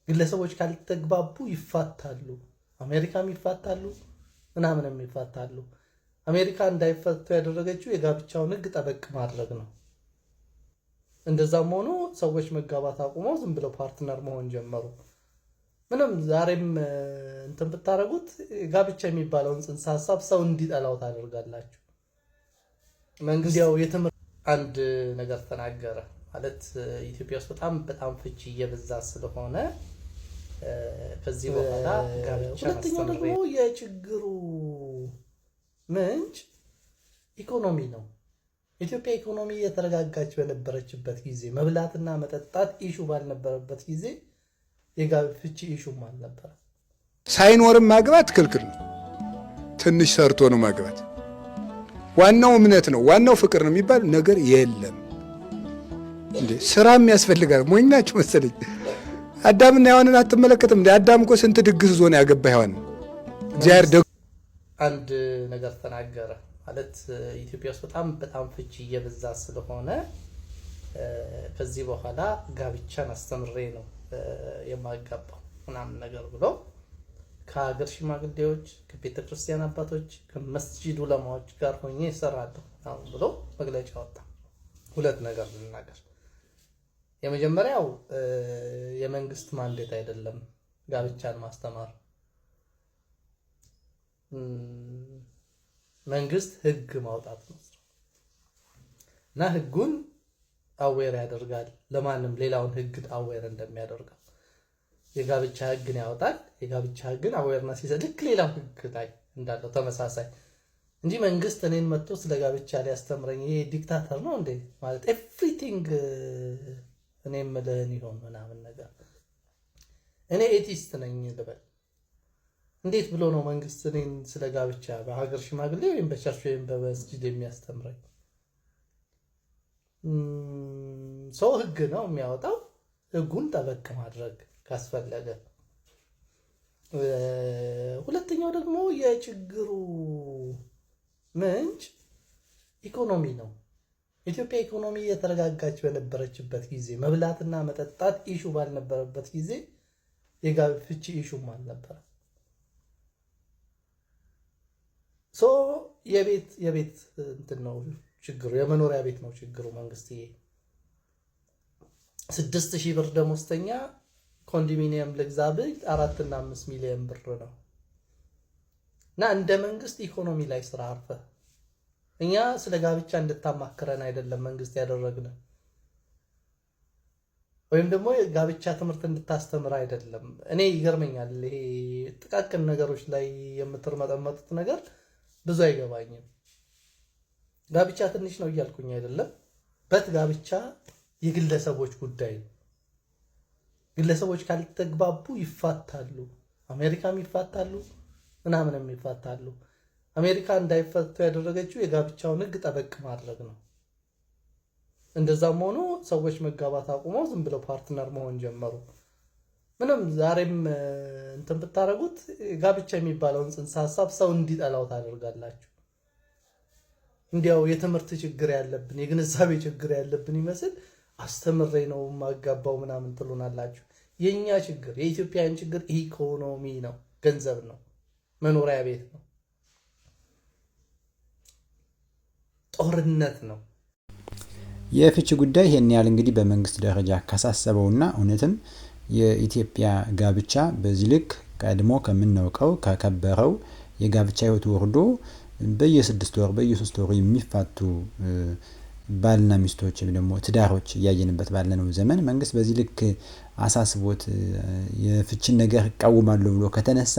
ግለሰቦች ካልተግባቡ ይፋታሉ። አሜሪካም ይፋታሉ፣ ምናምንም ይፋታሉ። አሜሪካ እንዳይፈቱ ያደረገችው የጋብቻውን ሕግ ጠበቅ ማድረግ ነው። እንደዛም ሆኖ ሰዎች መጋባት አቁመው ዝም ብለው ፓርትነር መሆን ጀመሩ። ምንም ዛሬም እንትን ብታረጉት ጋብቻ የሚባለውን ጽንሰ ሐሳብ ሰው እንዲጠላው ታደርጋላችሁ። መንግስት ያው የትምህርት አንድ ነገር ተናገረ ማለት ኢትዮጵያ ውስጥ በጣም ፍቺ እየበዛ ስለሆነ ከዚህ በኋላ ጋብቻ ሁለተኛው ደግሞ የችግሩ ምንጭ ኢኮኖሚ ነው። ኢትዮጵያ ኢኮኖሚ የተረጋጋች በነበረችበት ጊዜ መብላትና መጠጣት ኢሹ ባልነበረበት ጊዜ የጋብቻ ኢሹም አልነበረ። ሳይኖርም ማግባት ክልክል ነው። ትንሽ ሰርቶ ነው ማግባት። ዋናው እምነት ነው፣ ዋናው ፍቅር ነው የሚባል ነገር የለም። እንዴ ስራም ያስፈልጋል። ሞኛችሁ መሰለኝ። አዳምና ሔዋንን አትመለከትም እንዴ? አዳም እኮ ስንት ድግስ ዞን ያገባ ሔዋን እግዚአብሔር አንድ ነገር ተናገረ ማለት ኢትዮጵያ ውስጥ በጣም ፍቺ እየበዛ ስለሆነ ከዚህ በኋላ ጋብቻን አስተምሬ ነው የማጋባው ምናምን ነገር ብሎ ከሀገር ሽማግሌዎች፣ ከቤተ ክርስቲያን አባቶች፣ ከመስጂድ ዑለማዎች ጋር ሆኜ እሰራለሁ ብሎ መግለጫ ወጣ። ሁለት ነገር ልናገር። የመጀመሪያው የመንግስት ማንዴት አይደለም ጋብቻን ማስተማር። መንግስት ህግ ማውጣት ነው እና ህጉን አዌር ያደርጋል። ለማንም ሌላውን ህግ አዌር እንደሚያደርገው የጋብቻ ህግን ያወጣል። የጋብቻ ህግን አዌርነስ ሲሰጥ ልክ ሌላው ህግ ላይ እንዳለው ተመሳሳይ እንጂ መንግስት እኔን መጥቶ ስለ ጋብቻ ሊያስተምረኝ ይሄ ዲክታተር ነው እንዴ ማለት ኤቭሪቲንግ እኔ የምልህን ይሆን ምናምን ነገር። እኔ ኤቲስት ነኝ ልበል። እንዴት ብሎ ነው መንግስት እኔን ስለ ጋብቻ በሀገር ሽማግሌ ወይም በቸርች ወይም በመስጂድ የሚያስተምረኝ? ሰው ህግ ነው የሚያወጣው። ህጉን ጠበቅ ማድረግ ካስፈለገ። ሁለተኛው ደግሞ የችግሩ ምንጭ ኢኮኖሚ ነው። ኢትዮጵያ ኢኮኖሚ የተረጋጋች በነበረችበት ጊዜ መብላትና መጠጣት ኢሹ ባልነበረበት ጊዜ የጋብቻ ኢሹም አልነበረ። ሶ የቤት እንትን ነው ችግሩ፣ የመኖሪያ ቤት ነው ችግሩ። መንግስትዬ 6000 ብር ደሞዝተኛ ኮንዶሚኒየም ልግዛ ብል 4 እና 5 ሚሊዮን ብር ነው እና እንደ መንግስት ኢኮኖሚ ላይ ስራ አርፈ እኛ ስለ ጋብቻ እንድታማክረን አይደለም መንግስት ያደረግነ፣ ወይም ደግሞ ጋብቻ ትምህርት እንድታስተምር አይደለም። እኔ ይገርመኛል ይሄ ጥቃቅን ነገሮች ላይ የምትርመጠመጡት ነገር ብዙ አይገባኝም። ጋብቻ ትንሽ ነው እያልኩኝ አይደለም። ጋብቻ የግለሰቦች ጉዳይ ነው። ግለሰቦች ካልተግባቡ ይፋታሉ። አሜሪካም ይፋታሉ፣ ምናምንም ይፋታሉ። አሜሪካ እንዳይፈቱ ያደረገችው የጋብቻውን ሕግ ጠበቅ ማድረግ ነው። እንደዛም ሆኖ ሰዎች መጋባት አቁመው ዝም ብለው ፓርትነር መሆን ጀመሩ። ምንም ዛሬም እንትን ብታረጉት ጋብቻ የሚባለውን ጽንሰ ሐሳብ ሰው እንዲጠላው ታደርጋላችሁ። እንዲያው የትምህርት ችግር ያለብን የግንዛቤ ችግር ያለብን ይመስል አስተምሬ ነው ማጋባው ምናምን ትሉናላችሁ። የኛ ችግር የኢትዮጵያን ችግር ኢኮኖሚ ነው፣ ገንዘብ ነው፣ መኖሪያ ቤት ነው፣ ጦርነት ነው። የፍቺ ጉዳይ ይሄን ያህል እንግዲህ በመንግስት ደረጃ ካሳሰበውና እውነትም የኢትዮጵያ ጋብቻ በዚህ ልክ ቀድሞ ከምናውቀው ከከበረው የጋብቻ ህይወት ወርዶ በየ6 ወር በየ3 ወር የሚፋቱ ባልና ሚስቶች ወይም ደግሞ ትዳሮች ያየንበት ባለነው ዘመን መንግስት በዚህ ልክ አሳስቦት የፍቺን ነገር ይቃወማሉ ብሎ ከተነሳ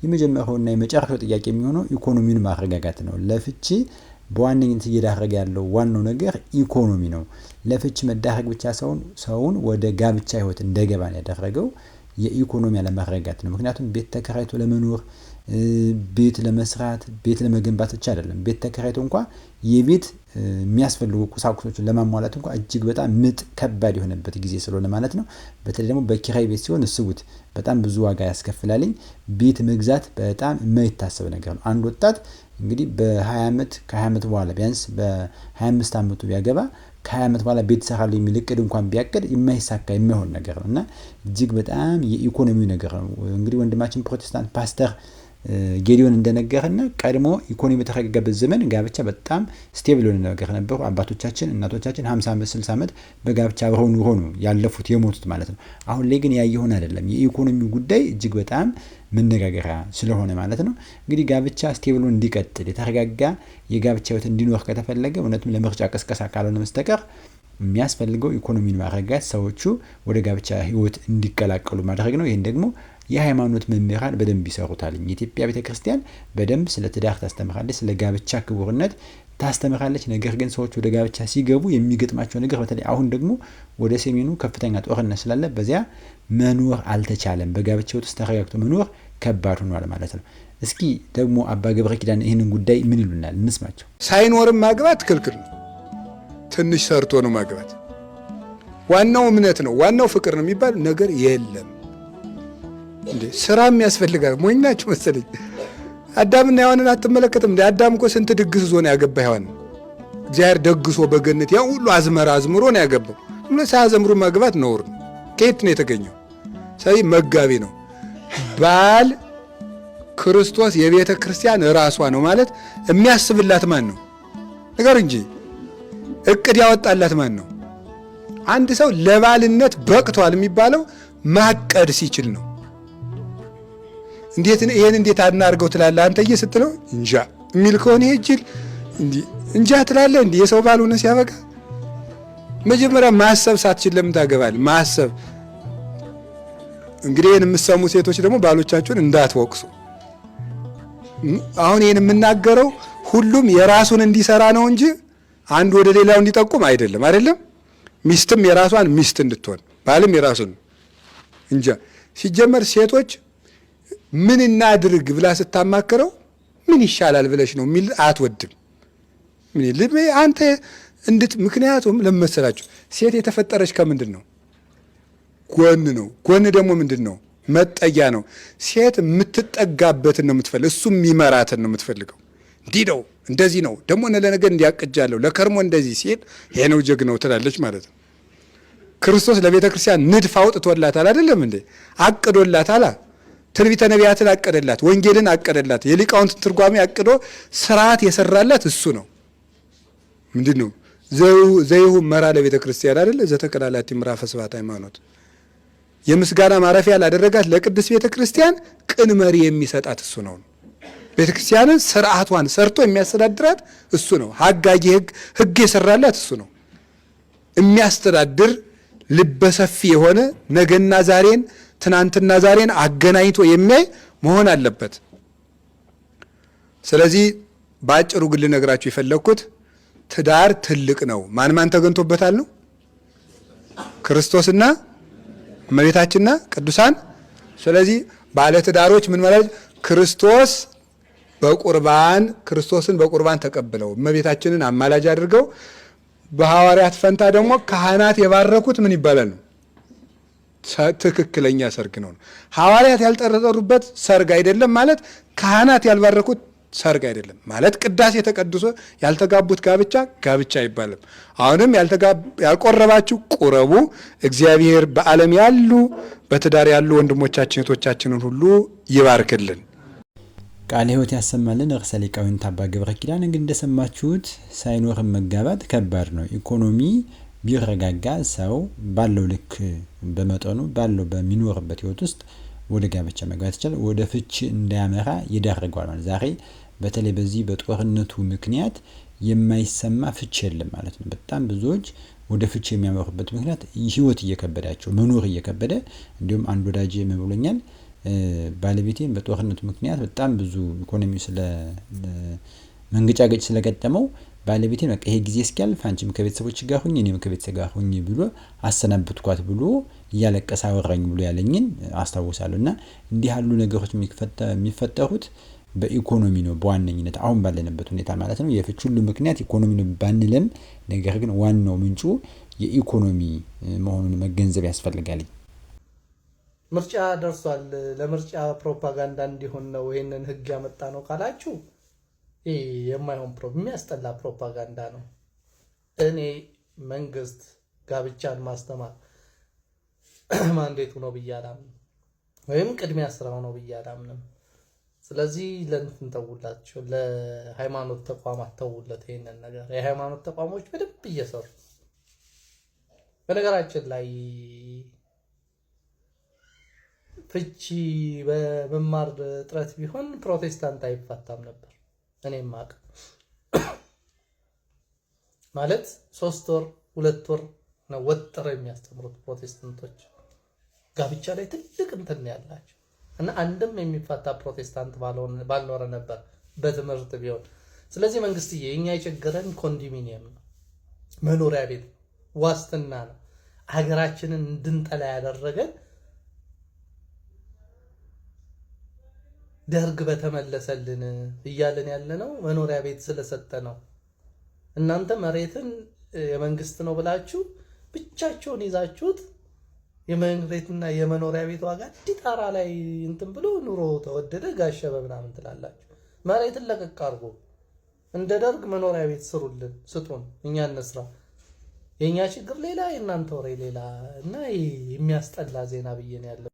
የመጀመሪያውና የመጨረሻው ጥያቄ የሚሆነው ኢኮኖሚውን ማረጋጋት ነው። ለፍቺ በዋነኝነት እየዳረገ ያለው ዋናው ነገር ኢኮኖሚ ነው። ለፍቺ መዳረግ ብቻ ሰውን ወደ ጋብቻ ህይወት እንደገባ ያደረገው የኢኮኖሚ አለመረጋጋት ነው። ምክንያቱም ቤት ተከራይቶ ለመኖር ቤት ለመስራት ቤት ለመገንባት ብቻ አይደለም። ቤት ተከራይቶ እንኳን የቤት የሚያስፈልጉ ቁሳቁሶችን ለማሟላት እንኳን እጅግ በጣም ምጥ ከባድ የሆነበት ጊዜ ስለሆነ ማለት ነው። በተለይ ደግሞ በኪራይ ቤት ሲሆን እስቡት በጣም ብዙ ዋጋ ያስከፍላልኝ። ቤት መግዛት በጣም የማይታሰብ ነገር ነው። አንድ ወጣት እንግዲህ በ20 ዓመት ከ20 ዓመት በኋላ ቢያንስ በ25 ዓመቱ ቢያገባ ከ20 ዓመት በኋላ ቤት እሰራለሁ የሚል እቅድ እንኳን ቢያቅድ የማይሳካ የማይሆን ነገር ነው እና እጅግ በጣም የኢኮኖሚው ነገር ነው። እንግዲህ ወንድማችን ፕሮቴስታንት ፓስተር ጌዲዮን እንደነገረና ቀድሞ ኢኮኖሚ በተረጋጋበት ዘመን ጋብቻ በጣም ስቴብል የሆነ ነገር ነበሩ። አባቶቻችን እናቶቻችን 50 ዓመት 60 ዓመት በጋብቻ አብረው ኑሮ ነው ያለፉት የሞቱት ማለት ነው። አሁን ላይ ግን ያየሆነ አይደለም። የኢኮኖሚው ጉዳይ እጅግ በጣም መነጋገሪያ ስለሆነ ማለት ነው። እንግዲህ ጋብቻ ስቴብል እንዲቀጥል የተረጋጋ የጋብቻ ህይወት እንዲኖር ከተፈለገ እውነትም ለምርጫ ቀስቀሳ ካልሆነ መስተቀር የሚያስፈልገው ኢኮኖሚን ማረጋጋት፣ ሰዎቹ ወደ ጋብቻ ህይወት እንዲቀላቀሉ ማድረግ ነው። ይሄን ደግሞ የሃይማኖት መምህራን በደንብ ይሰሩታል። የኢትዮጵያ ቤተክርስቲያን በደንብ ስለ ትዳር ታስተምራለች፣ ስለ ጋብቻ ክቡርነት ታስተምራለች። ነገር ግን ሰዎች ወደ ጋብቻ ሲገቡ የሚገጥማቸው ነገር በተለይ አሁን ደግሞ ወደ ሰሜኑ ከፍተኛ ጦርነት ስላለ በዚያ መኖር አልተቻለም። በጋብቻ ውስጥ ተረጋግቶ መኖር ከባድ ሆኗል ማለት ነው። እስኪ ደግሞ አባ ገብረ ኪዳን ይህንን ጉዳይ ምን ይሉናል? እንስማቸው። ሳይኖርም ማግባት ክልክል ነው። ትንሽ ሰርቶ ነው ማግባት። ዋናው እምነት ነው፣ ዋናው ፍቅር ነው የሚባል ነገር የለም። እንዴ ስራም ያስፈልጋል። ሞኝ ናችሁ መሰለኝ። አዳምና ሔዋንን አትመለከትም እንዴ? አዳም እኮ ስንት ድግስ ዞ ነው ያገባ ሔዋን። እግዚአብሔር ደግሶ በገነት ያ ሁሉ አዝመራ አዝምሮ ነው ያገባው። ሁሉ ሳያዘምሩ ማግባት ነውር ነው። ከየት ነው የተገኘው? ሰይ መጋቢ ነው። ባል ክርስቶስ የቤተ ክርስቲያን ራሷ ነው ማለት የሚያስብላት ማን ነው? ነገር እንጂ እቅድ ያወጣላት ማን ነው? አንድ ሰው ለባልነት በቅቷል የሚባለው ማቀድ ሲችል ነው። እንዴት ይሄን እንዴት አናርገው ትላለህ አንተዬ ስትለው እንጃ የሚል ከሆነ ይሄ እጅል እንጃ ትላለህ። እንዴ የሰው ባል ሆነ ሲያበቃ መጀመሪያ ማሰብ ሳትችል ለምን ታገባለህ? ማሰብ። እንግዲህ ይሄን የምትሰሙ ሴቶች ደግሞ ባሎቻችሁን እንዳትወቅሱ። አሁን ይሄን የምናገረው ሁሉም የራሱን እንዲሰራ ነው እንጂ አንድ ወደ ሌላው እንዲጠቁም አይደለም። ሚስትም የራሷን ሚስት እንድትሆን ባልም የራሱን እንጃ። ሲጀመር ሴቶች ምን እናድርግ ብላ ስታማክረው ምን ይሻላል ብለሽ ነው የሚል አትወድም። ምን ልብ አንተ ምክንያቱም ለመሰላችሁ ሴት የተፈጠረች ከምንድን ነው? ጎን ነው። ጎን ደግሞ ምንድን ነው? መጠጊያ ነው። ሴት የምትጠጋበትን ነው የምትፈልገው፣ እሱ የሚመራትን ነው የምትፈልገው። እንዲህ ነው እንደዚህ ነው ደግሞ ለነገ እንዲያቅጃለሁ ለከርሞ እንደዚህ ሲል ይሄ ነው ጀግናው ትላለች ማለት ነው። ክርስቶስ ለቤተ ክርስቲያን ንድፍ አውጥቶላታል አይደለም እንዴ? አቅዶላታል። ትንቢተ ነቢያትን አቀደላት፣ ወንጌልን አቀደላት፣ የሊቃውንትን ትርጓሜ አቅዶ ስርዓት የሰራላት እሱ ነው። ምንድን ነው ዘይሁ መራ ለቤተ ክርስቲያን አይደለ? ዘተቀላላት ምዕራፈ ስብሐት ሃይማኖት የምስጋና ማረፊያ ላደረጋት ለቅድስት ቤተ ክርስቲያን ቅን መሪ የሚሰጣት እሱ ነው። ቤተ ክርስቲያንን ስርዓቷን ሰርቶ የሚያስተዳድራት እሱ ነው። ሀጋጊ ህግ የሰራላት እሱ ነው። የሚያስተዳድር ልበሰፊ የሆነ ነገና ዛሬን ትናንትና ዛሬን አገናኝቶ የሚያይ መሆን አለበት። ስለዚህ በአጭሩ ግን ልነግራችሁ የፈለግኩት ትዳር ትልቅ ነው። ማን ተገንቶበታል ነው? ክርስቶስና እመቤታችንና ቅዱሳን። ስለዚህ ባለ ትዳሮች ምን ማለት ክርስቶስን በቁርባን ተቀብለው እመቤታችንን አማላጅ አድርገው በሐዋርያት ፈንታ ደግሞ ካህናት የባረኩት ምን ይባላል ነው? ትክክለኛ ሰርግ ነው። ሐዋርያት ያልጠረጠሩበት ሰርግ አይደለም ማለት ካህናት ያልባረኩት ሰርግ አይደለም ማለት። ቅዳሴ ተቀድሶ ያልተጋቡት ጋብቻ አይባልም። አሁንም ያልቆረባችሁ ቁረቡ። እግዚአብሔር በዓለም ያሉ በትዳር ያሉ ወንድሞቻችን እህቶቻችንን ሁሉ ይባርክልን። ቃለ ሕይወት ያሰማልን። ርዕሰ ሊቃውንት አባ ገብረ ኪዳን እንግዲህ እንደሰማችሁት ሳይኖርም መጋባት ከባድ ነው። ኢኮኖሚ ቢረጋጋ ሰው ባለው ልክ በመጠኑ ባለው በሚኖርበት ህይወት ውስጥ ወደ ጋብቻ መግባት ይችላል። ወደ ፍቺ እንዳያመራ ይዳርገዋል ማለት ዛሬ በተለይ በዚህ በጦርነቱ ምክንያት የማይሰማ ፍቺ የለም ማለት ነው። በጣም ብዙዎች ወደ ፍቺ የሚያመሩበት ምክንያት ህይወት እየከበዳቸው መኖር እየከበደ እንዲሁም አንድ ወዳጅ መብሎኛል ባለቤቴን በጦርነቱ ምክንያት በጣም ብዙ ኢኮኖሚው መንገጫገጭ ስለገጠመው ባለቤቴን በቃ ይሄ ጊዜ እስኪያልፍ አንቺም ከቤተሰቦች ጋር ሁኚ እኔም ከቤተሰብ ጋር ሁኚ ብሎ አሰናብትኳት ብሎ እያለቀሰ አወራኝ ብሎ ያለኝን አስታውሳለሁ። እና እንዲህ ያሉ ነገሮች የሚፈጠሩት በኢኮኖሚ ነው በዋነኝነት አሁን ባለንበት ሁኔታ ማለት ነው። የፍቺ ሁሉ ምክንያት ኢኮኖሚ ነው ባንልም፣ ነገር ግን ዋናው ምንጩ የኢኮኖሚ መሆኑን መገንዘብ ያስፈልጋል። ምርጫ ደርሷል። ለምርጫ ፕሮፓጋንዳ እንዲሆን ነው ይሄንን ህግ ያመጣ ነው ካላችሁ ይሄ የማይሆን የሚያስጠላ ፕሮፓጋንዳ ነው። እኔ መንግስት ጋብቻን ማስተማር ማንዴቱ ነው ብዬ አላምንም፣ ወይም ቅድሚያ ስራው ነው ብዬ አላምንም። ስለዚህ ለእንትን ተውላቸው፣ ለሃይማኖት ተቋማት ተውለት ይሄንን ነገር። የሃይማኖት ተቋሞች በደንብ እየሰሩ በነገራችን ላይ ፍቺ በመማር ጥረት ቢሆን ፕሮቴስታንት አይፋታም ነበር። እኔም ማቅ ማለት 3 ወር 2 ወር ነው ወጥረው የሚያስተምሩት ፕሮቴስታንቶች። ጋብቻ ላይ ትልቅ እንትን ያላቸው እና አንድም የሚፋታ ፕሮቴስታንት ባልኖረ ነበር በትምህርት ቢሆን። ስለዚህ መንግስትዬ እኛ የቸገረን ኮንዶሚኒየም ነው፣ መኖሪያ ቤት ዋስትና ነው። ሀገራችንን እንድንጠላ ያደረገን ደርግ በተመለሰልን እያለን ያለነው መኖሪያ ቤት ስለሰጠ ነው። እናንተ መሬትን የመንግስት ነው ብላችሁ ብቻቸውን ይዛችሁት የመሬትና የመኖሪያ ቤት ዋጋ ዲጣራ ላይ እንትን ብሎ ኑሮ ተወደደ ጋሸበ ምናምን ትላላችሁ። መሬትን ለቀቅ አድርጎ እንደ ደርግ መኖሪያ ቤት ስሩልን፣ ስጡን፣ እኛ እንስራ። የኛ ችግር ሌላ፣ የእናንተ ወሬ ሌላ እና የሚያስጠላ ዜና ብዬ ነው ያለው።